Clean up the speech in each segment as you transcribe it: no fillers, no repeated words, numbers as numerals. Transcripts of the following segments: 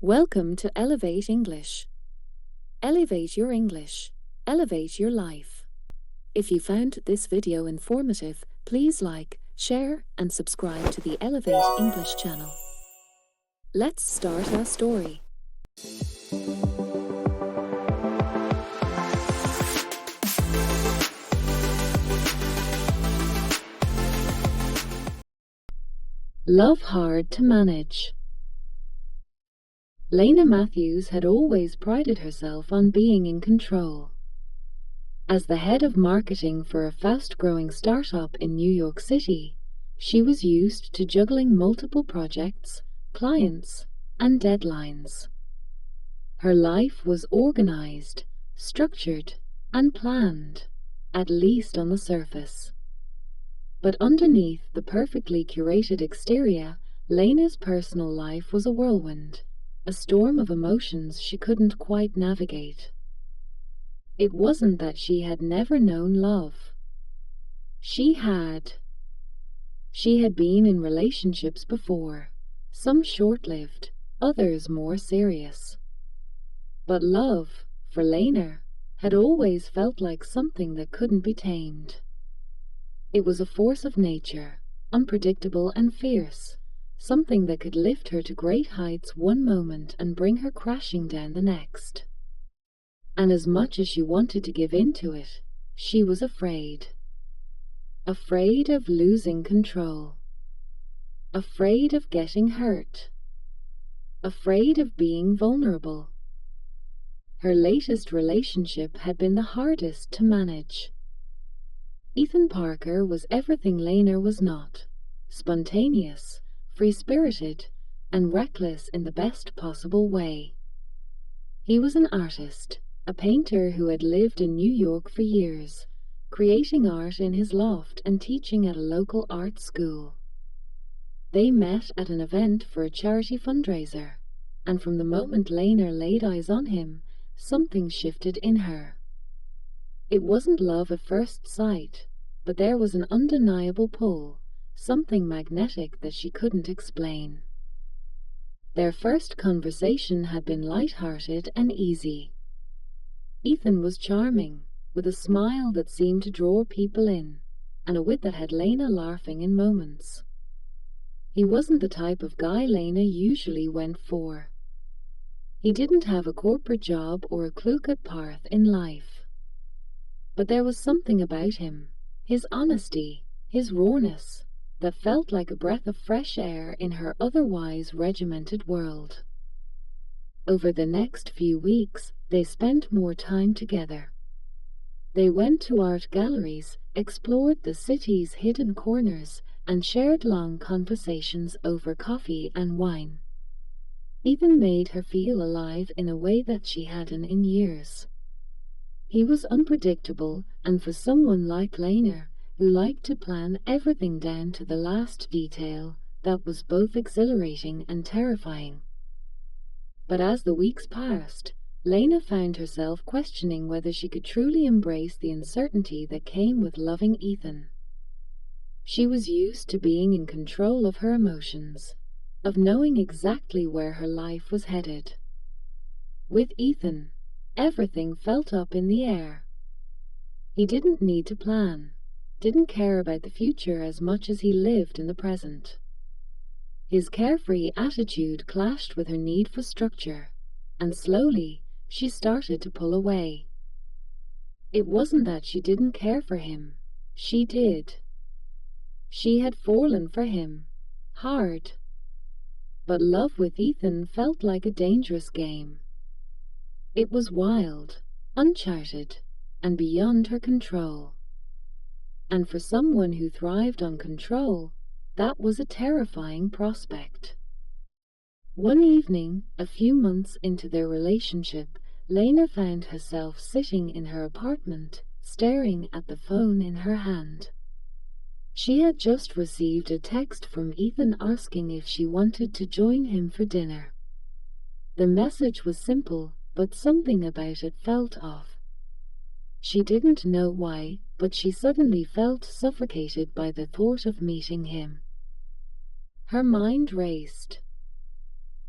Welcome to Elevate English. Elevate your English. Elevate your life. If you found this video informative, please like, share, and subscribe to the Elevate English channel. Let's start our story. Love hard to manage. Lena Matthews had always prided herself on being in control. As the head of marketing for a fast-growing startup in New York City, she was used to juggling multiple projects, clients, and deadlines. Her life was organized, structured, and planned, at least on the surface. But underneath the perfectly curated exterior, Lena's personal life was a whirlwind, a storm of emotions she couldn't quite navigate. It wasn't that she had never known love. She had. She had been in relationships before, some short-lived, others more serious. But love, for Lena, had always felt like something that couldn't be tamed. It was a force of nature, unpredictable and fierce, something that could lift her to great heights one moment and bring her crashing down the next. And as much as she wanted to give in to it, she was afraid. Afraid of losing control. Afraid of getting hurt. Afraid of being vulnerable. Her latest relationship had been the hardest to manage. Ethan Parker was everything Lena was not: spontaneous, free-spirited, and reckless in the best possible way. He was an artist, a painter who had lived in New York for years, creating art in his loft and teaching at a local art school. They met at an event for a charity fundraiser, and from the moment Lena laid eyes on him, something shifted in her. It wasn't love at first sight, but there was an undeniable pull, something magnetic that she couldn't explain. Their first conversation had been light-hearted and easy. Ethan was charming, with a smile that seemed to draw people in, and a wit that had Lena laughing in moments. He wasn't the type of guy Lena usually went for. He didn't have a corporate job or a clúcad path in life. But there was something about him, his honesty, his rawness, that felt like a breath of fresh air in her otherwise regimented world. Over the next few weeks, they spent more time together. They went to art galleries, explored the city's hidden corners, and shared long conversations over coffee and wine. Ethan made her feel alive in a way that she hadn't in years. He was unpredictable, and for someone like Lena, who liked to plan everything down to the last detail, that was both exhilarating and terrifying. But as the weeks passed, Lena found herself questioning whether she could truly embrace the uncertainty that came with loving Ethan. She was used to being in control of her emotions, of knowing exactly where her life was headed. With Ethan, everything felt up in the air. He didn't need to plan, didn't care about the future as much as he lived in the present. His carefree attitude clashed with her need for structure, and slowly she started to pull away. It wasn't that she didn't care for him. She did. She had fallen for him, hard. But love with Ethan felt like a dangerous game. It was wild, uncharted, and beyond her control. And for someone who thrived on control, that was a terrifying prospect. One evening, a few months into their relationship, Lena found herself sitting in her apartment, staring at the phone in her hand. She had just received a text from Ethan asking if she wanted to join him for dinner. The message was simple, but something about it felt off. She didn't know why, but she suddenly felt suffocated by the thought of meeting him. Her mind raced.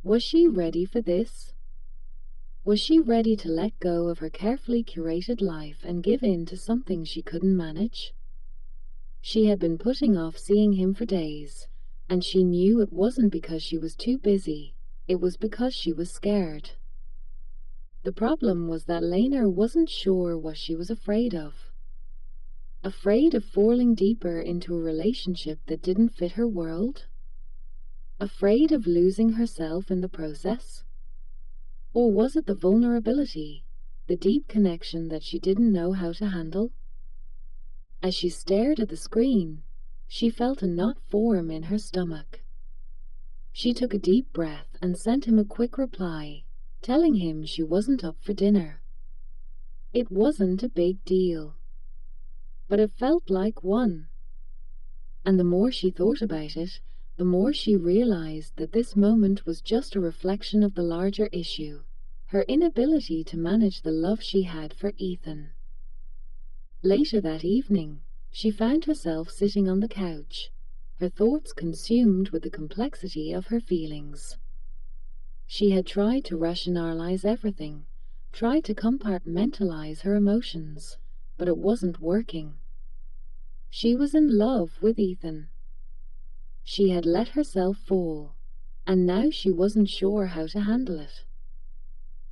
Was she ready for this? Was she ready to let go of her carefully curated life and give in to something she couldn't manage? She had been putting off seeing him for days, and she knew it wasn't because she was too busy, it was because she was scared. The problem was that Lena wasn't sure what she was afraid of. Afraid of falling deeper into a relationship that didn't fit her world? Afraid of losing herself in the process? Or was it the vulnerability, the deep connection that she didn't know how to handle? As she stared at the screen, she felt a knot form in her stomach. She took a deep breath and sent him a quick reply, telling him she wasn't up for dinner. It wasn't a big deal, but it felt like one. And the more she thought about it, the more she realized that this moment was just a reflection of the larger issue, her inability to manage the love she had for Ethan. Later that evening, she found herself sitting on the couch, her thoughts consumed with the complexity of her feelings. She had tried to rationalize everything, tried to compartmentalize her emotions, but it wasn't working. She was in love with Ethan. She had let herself fall, and now she wasn't sure how to handle it.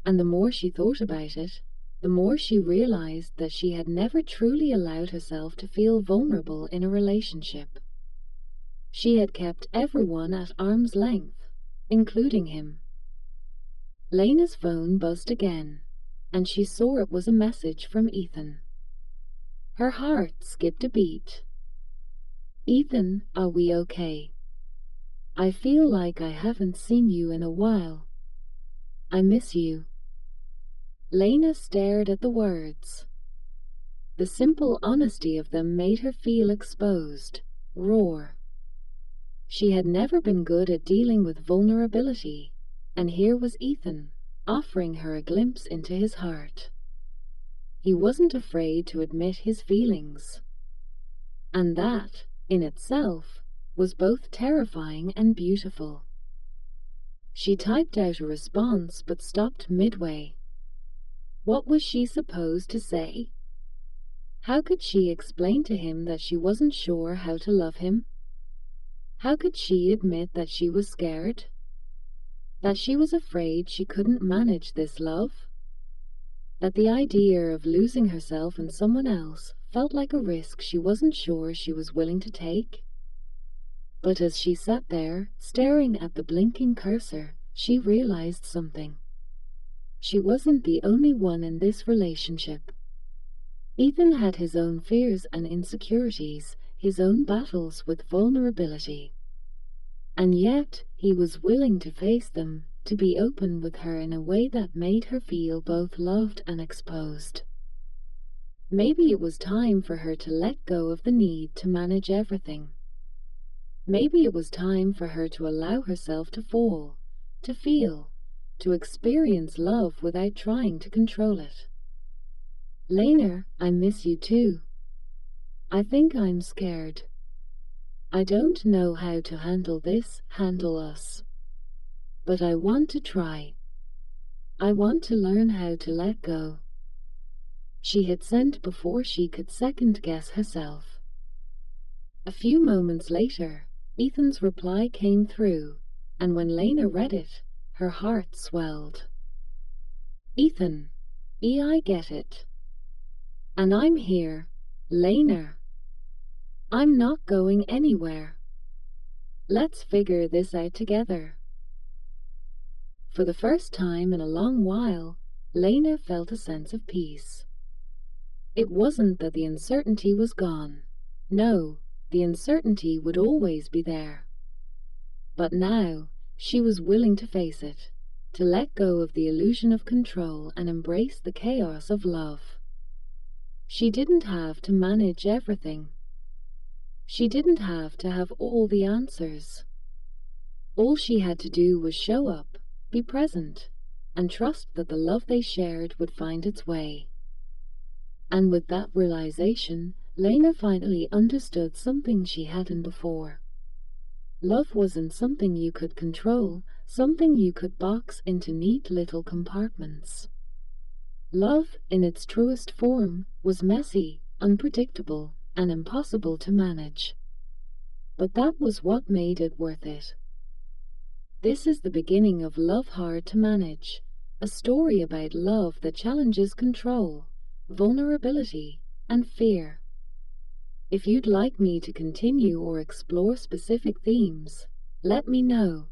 And the more she thought about it, the more she realized that she had never truly allowed herself to feel vulnerable in a relationship. She had kept everyone at arm's length, including him. Lena's phone buzzed again, and she saw it was a message from Ethan. Her heart skipped a beat. "Ethan, are we okay? I feel like I haven't seen you in a while. I miss you." Lena stared at the words. The simple honesty of them made her feel exposed, raw. She had never been good at dealing with vulnerability, and here was Ethan, offering her a glimpse into his heart. He wasn't afraid to admit his feelings. And that, in itself, was both terrifying and beautiful. She typed out a response but stopped midway. What was she supposed to say? How could she explain to him that she wasn't sure how to love him? How could she admit that she was scared? That she was afraid she couldn't manage this love? That the idea of losing herself in someone else felt like a risk she wasn't sure she was willing to take? But as she sat there, staring at the blinking cursor, she realized something. She wasn't the only one in this relationship. Ethan had his own fears and insecurities, his own battles with vulnerability. And yet, he was willing to face them, to be open with her in a way that made her feel both loved and exposed. Maybe it was time for her to let go of the need to manage everything. Maybe it was time for her to allow herself to fall, to feel, to experience love without trying to control it. "Lena, I miss you too. I think I'm scared. I don't know how to handle us. But I want to try. I want to learn how to let go." She had sent before she could second-guess herself. A few moments later, Ethan's reply came through, and when Lena read it, her heart swelled. "Ethan, I get it. And I'm here, Lena. I'm not going anywhere. Let's figure this out together." For the first time in a long while, Lena felt a sense of peace. It wasn't that the uncertainty was gone. No, the uncertainty would always be there. But now, she was willing to face it, to let go of the illusion of control and embrace the chaos of love. She didn't have to manage everything. She didn't have to have all the answers. All she had to do was show up, be present, and trust that the love they shared would find its way. And with that realization, Lena finally understood something she hadn't before. Love wasn't something you could control, something you could box into neat little compartments. Love, in its truest form, was messy, unpredictable, and impossible to manage. But that was what made it worth it. This is the beginning of Love Hard to Manage, a story about love that challenges control, vulnerability, and fear. If you'd like me to continue or explore specific themes, let me know.